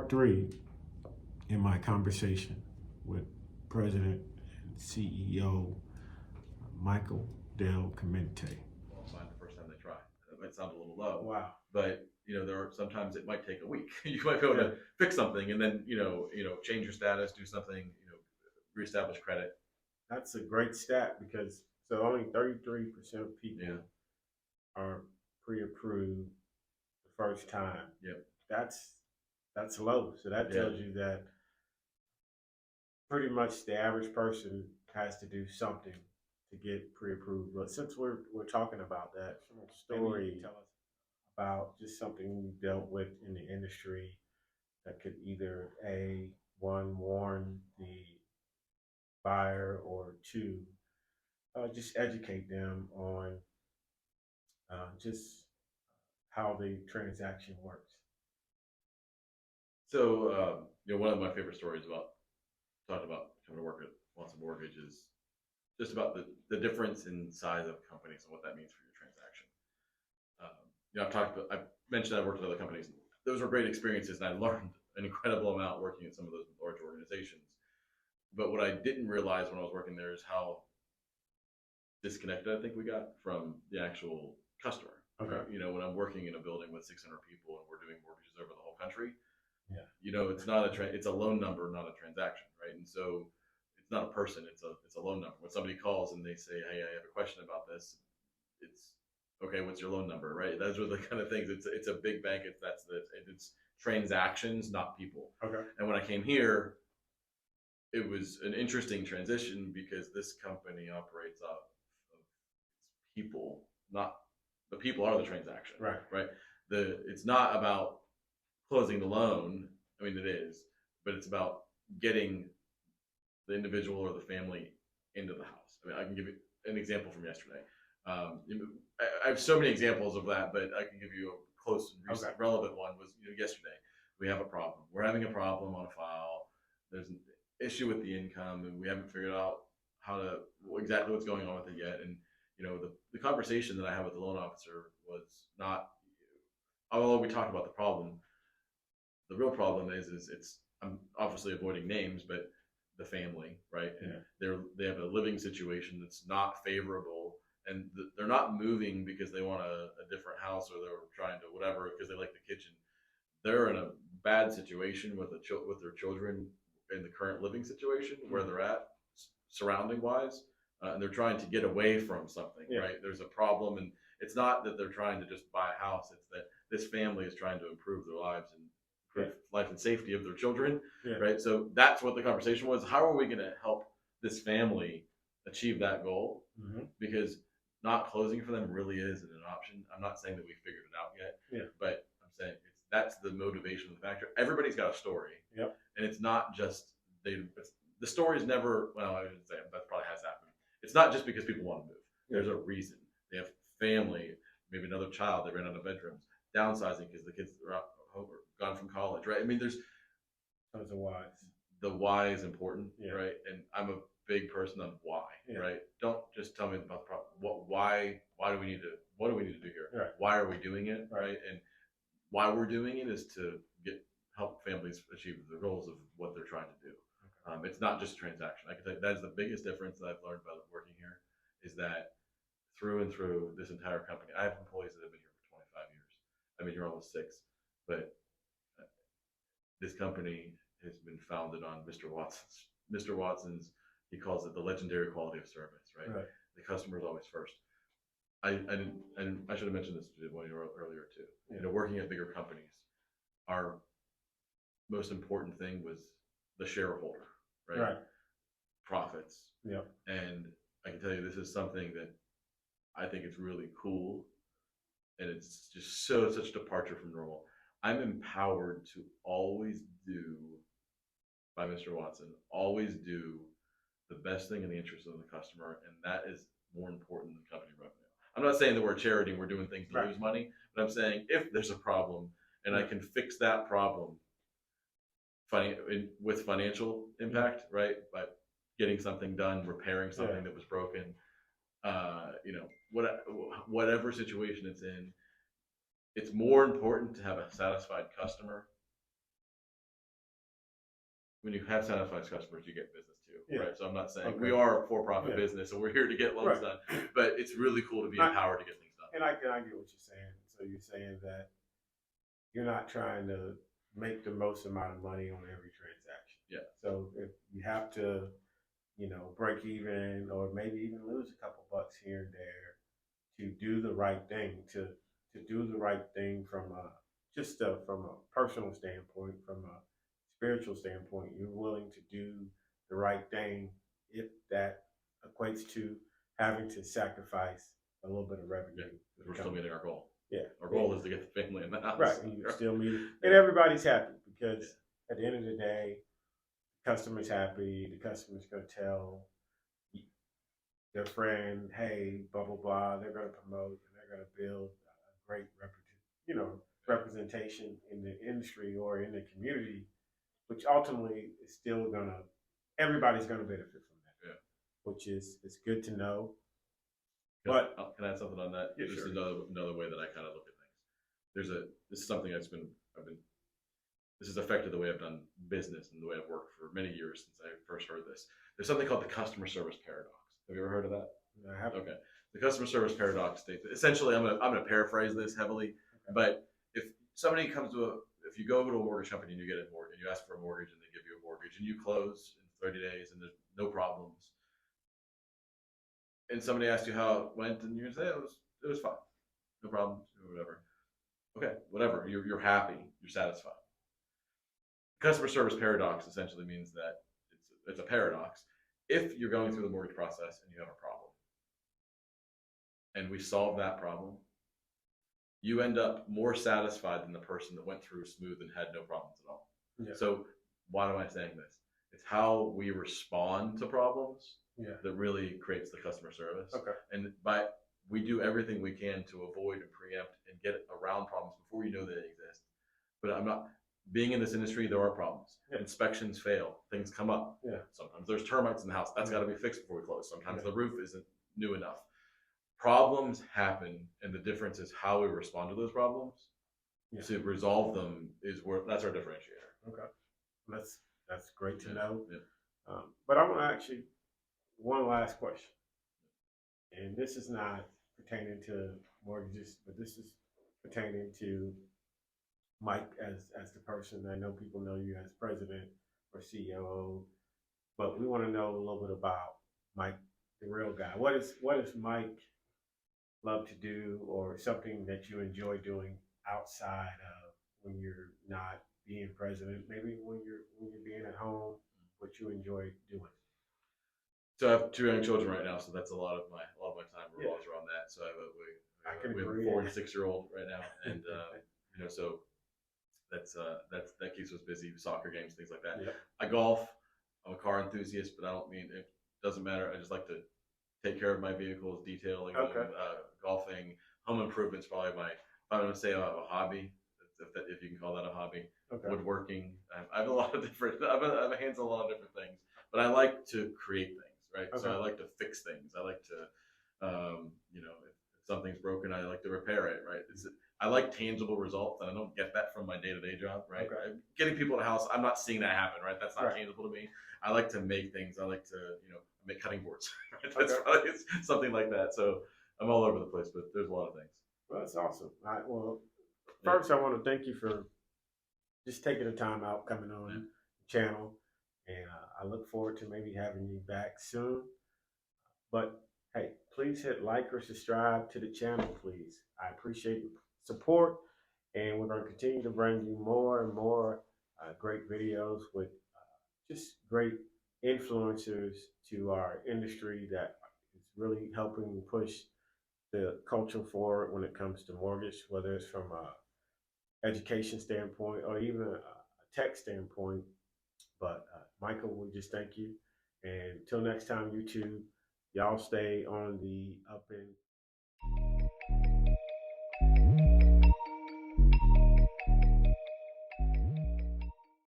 part 3 in my conversation with President and CEO Michael Del Clemente. Well, fine the first time they try. That might sound a little low. Wow. But there are sometimes it might take a week. You might be able to fix something and then change your status, do something, reestablish credit. That's a great stat because only 33% of people are pre-approved the first time. Yep. That's low. So that tells you that pretty much the average person has to do something to get pre-approved. But since we're talking about that, story, tell us about just something you dealt with in the industry that could either one, warn the buyer, or two, just educate them on just how the transaction works. So, one of my favorite stories about talking about coming to work at Watson Mortgage is just about the difference in size of companies and what that means for your transaction. I've mentioned I worked at other companies. Those were great experiences, and I learned an incredible amount working at some of those large organizations. But what I didn't realize when I was working there is how disconnected I think we got from the actual customer. Okay. When I'm working in a building with 600 people and we're doing mortgages over the whole country, yeah, it's not it's a loan number, not a transaction, right? And so it's not a person, it's a loan number. When somebody calls and they say, "Hey, I have a question about this," it's okay. What's your loan number, right? Those are the kind of things. It's a big bank. It's transactions, not people. Okay. And when I came here, it was an interesting transition because this company operates off of people, not the people are the transaction. Right. It's not about closing the loan. I mean, it is, but it's about getting the individual or the family into the house. I mean, I can give you an example from yesterday. I have so many examples of that, but I can give you a close and recent relevant one. Was yesterday we have a problem. We're having a problem on a file. There's an issue with the income, and we haven't figured out exactly what's going on with it yet. And the conversation that I had with the loan officer was not, although we talked about the problem. The real problem is I'm obviously avoiding names, but the family, right? And they have a living situation that's not favorable, and they're not moving because they want a different house, or they're trying to whatever because they like the kitchen. They're in a bad situation with their children in the current living situation where they're at, surrounding wise, and they're trying to get away from something, right? There's a problem, and it's not that they're trying to just buy a house. It's that this family is trying to improve their lives and improve life and safety of their children, right? So that's what the conversation was. How are we going to help this family achieve that goal? Mm-hmm. Because not closing for them really isn't an option. I'm not saying that we figured it out yet, but I'm saying that's the motivation factor. Everybody's got a story, and it's not just the story is never. Well, I should say that probably has happened. It's not just because people want to move. There's a reason. They have family, maybe another child. They ran out of bedrooms, downsizing because the kids are out, gone from college, right? I mean, there's tons of whys. The why is important, right? And I'm a big person on why, right? Don't just tell me about the problem. Why do we need to? What do we need to do here? Right. Why are we doing it, right? And why we're doing it is to help families achieve the goals of what they're trying to do. It's not just a transaction. I can tell you that is the biggest difference that I've learned by working here, is that through and through this entire company, I have employees that have been here for 25 years. I've been here almost 6, but this company has been founded on Mr. Watson's, he calls it the legendary quality of service, right? The customer is always first. I should have mentioned this to one earlier too. Working at bigger companies, our most important thing was the shareholder, right? Profits. And I can tell you, this is something that I think is really cool, and it's just such a departure from normal. I'm empowered to always do, by Mr. Watson, always do the best thing in the interest of the customer, and that is more important than company revenue. I'm not saying that we're a charity and we're doing things to lose money, but I'm saying if there's a problem and I can fix that problem with financial impact, right, by getting something done, repairing something that was broken, whatever situation it's in, it's more important to have a satisfied customer when you have satisfied customers, you get business too, Yeah. right? So I'm not saying Okay. we are a for-profit Yeah. business and we're here to get loans Right. done, but it's really cool to be I- empowered to get things done. And I get what you're saying. So you're saying that you're not trying to make the most amount of money on every transaction. Yeah. So if you have to, break even or maybe even lose a couple bucks here and there to do the right thing, to do the right thing from from a personal standpoint, from a spiritual standpoint, you're willing to do the right thing if that equates to having to sacrifice a little bit of revenue. Because we're still meeting our goal. Yeah. Our goal is to get the family in the house. Right. And you still meet it. And everybody's happy because at the end of the day, the customer's happy. The customer's going to tell their friend, hey, blah, blah, blah. They're going to promote and they're going to build a great representation in the industry or in the community, which ultimately is still everybody's going to benefit from that. Yeah. Which is, it's good to know. But can I add something on that? Yeah, This sure. is another way that I kind of look at things. This is something this has affected the way I've done business and the way I've worked for many years since I first heard this. There's something called the customer service paradox. Have you ever heard of that? I haven't. Okay. The customer service paradox states essentially. I'm gonna paraphrase this heavily, but if somebody if you go to a mortgage company and you get a mortgage and you ask for a mortgage and they give you a mortgage and you close in 30 days and there's no problems, and somebody asks you how it went and you say it was fine, no problems, or whatever. Okay, whatever. You're happy, you're satisfied. Customer service paradox essentially means that it's a paradox. If you're going through the mortgage process and you have a problem, and we solve that problem, you end up more satisfied than the person that went through smooth and had no problems at all. Yeah. So why am I saying this? It's how we respond to problems that really creates the customer service. Okay. And we do everything we can to avoid and preempt and get around problems before you know they exist. But I'm not being in this industry, there are problems. Yeah. Inspections fail, things come up. Yeah. Sometimes there's termites in the house. That's got to be fixed before we close. Sometimes the roof isn't new enough. Problems happen, and the difference is how we respond to those problems. To resolve them that's our differentiator. Okay, that's great to know. Yeah. But I want to ask you one last question, and this is not pertaining to mortgages, but this is pertaining to Mike as the person. I know people know you as president or COO, but we want to know a little bit about Mike, the real guy. What is Mike love to do, or something that you enjoy doing outside of when you're not being president? Maybe when you're being at home, what you enjoy doing. So I have 2 young children right now, so that's a lot of my time revolves around that. So we have a 4 and 6-year-old right now, and so that keeps us busy. Soccer games, things like that. Yep. I golf. I'm a car enthusiast, but it doesn't matter. I just like to take care of my vehicles, detailing, golfing, home improvement's probably if I'm going to say I have a hobby, if you can call that a hobby. Okay. Woodworking. I have a lot of different. I have a hands on a lot of different things, but I like to create things, right? Okay. So I like to fix things. I like to, if something's broken, I like to repair it, right? I like tangible results, and I don't get that from my day-to-day job, right? Okay. Getting people in a house, I'm not seeing that happen, right? That's not tangible to me. I like to make things. I like to, make cutting boards. Right? That's probably something like that. So I'm all over the place, but there's a lot of things. Well, that's awesome. All right, well, first I want to thank you for just taking the time out, coming on the channel, and I look forward to maybe having you back soon. But hey, please hit like or subscribe to the channel, please. I appreciate your support, and we're going to continue to bring you more and more great videos with just great influencers to our industry that is really helping push the culture forward when it comes to mortgage, whether it's from a education standpoint or even a tech standpoint. But Michael, we just thank you. And until next time, YouTube, y'all stay on the up and